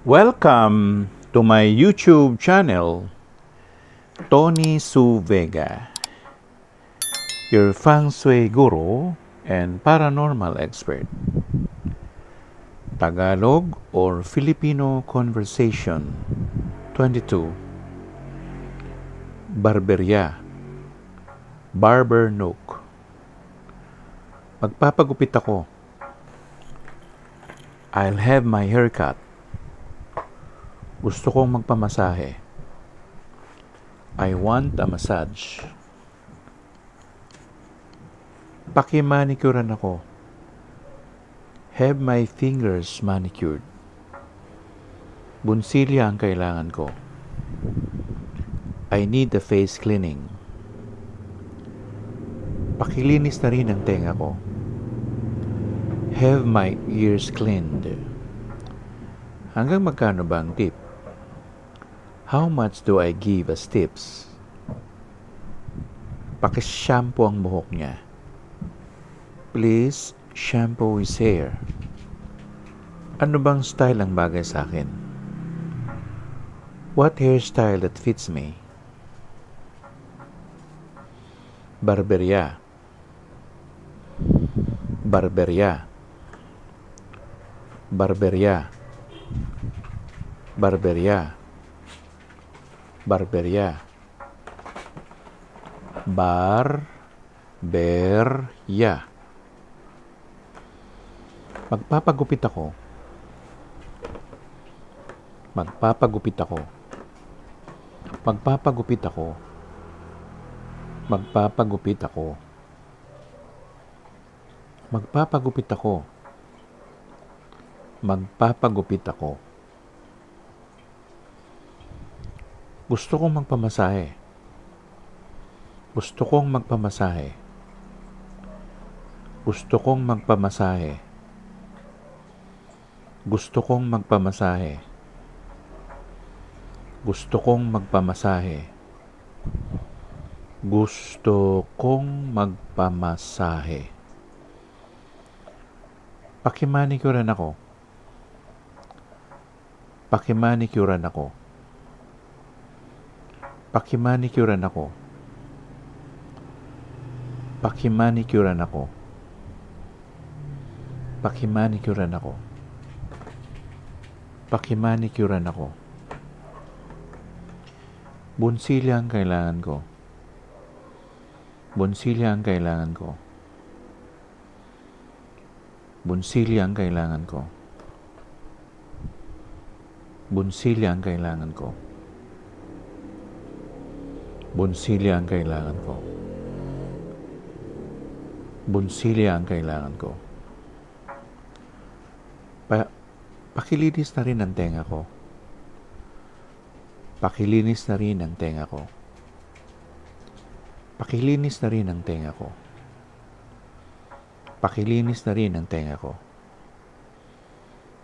Welcome to my YouTube channel, Tony Su Vega, your feng shui guru and paranormal expert. Tagalog or Filipino Conversation 22. Barberya, Barber Nook. Magpapagupit ako. I'll have my haircut. Gusto kong magpamasahe. I want a massage. Pakimanikuran ako. Have my fingers manicured. Bunsilya ang kailangan ko. I need the face cleaning. Pakilinis na rin ang tenga ko. Have my ears cleaned. Hanggang magkano ba ang tip? How much do I give as tips? Pakishampoo ang buhok niya. Please shampoo his hair. Ano bang style ang bagay sa akin? What hairstyle that fits me? Barberya. Barberya. Barberya. Barberya. Barberya. Barberya. Magpapagupit ako. Magpapagupit ako. Magpapagupit ako. Magpapagupit ako. Magpapagupit ako. Magpapagupit ako. Gusto kong magpamasahe. Gusto kong magpamasahe. Gusto kong magpamasahe. Gusto kong magpamasahe. Gusto kong magpamasahe. Gusto kong magpamasahe. Pakimanikuran ako. Pakimanikuran ako. Pakimanikuran ako. Pakimanikuran ako. Pakimanikuran ako. Pakimanikuran ako. Bunsilya ang kailangan ko. Bunsilya ang kailangan ko. Bunsilya ang kailangan ko. Bunsilya ang kailangan ko. Bunsilya ang kailangan ko. Bunsilya ang kailangan ko. Pakilinis na rin ang tenga ko. Pakilinis na rin ang tenga ko. Pakilinis na rin ang tenga ko. Pakilinis na rin ang tenga ko.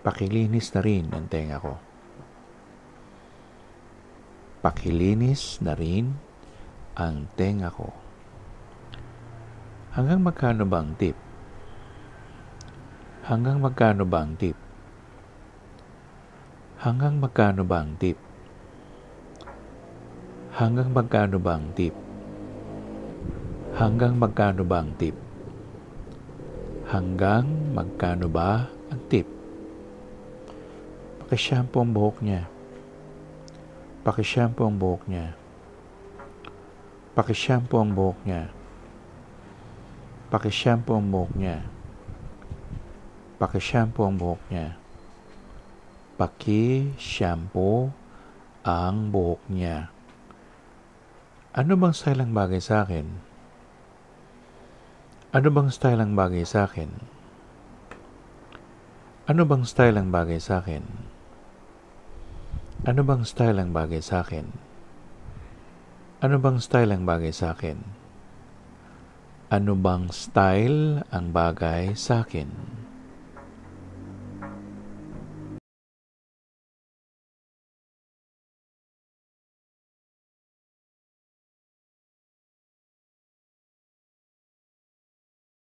Pakilinis na rin ang tenga ko. Pakilinis na rin ang tenga ko. Hanggang magkano ba ang tip? Hanggang magkano ba ang tip? Hanggang magkano ba ang tip? Hanggang magkano ba ang tip? Hanggang magkano ba ang tip? Hanggang magkano ba ang tip? Pakishampoo ang buhok niya. Pakishampoo ang buhok niya. Pakishampoo ang buhok niya. Pakishampoo ang buhok niya. Pakishampoo ang buhok niya. Pakishampoo ang buhok niya. Ano bang style ang bagay sa akin? Ano bang style ang bagay sa akin? Ano bang style ang bagay sa akin? Ano bang style ang bagay sa akin? Ano bang style ang bagay sa akin? Ano bang style ang bagay sa akin?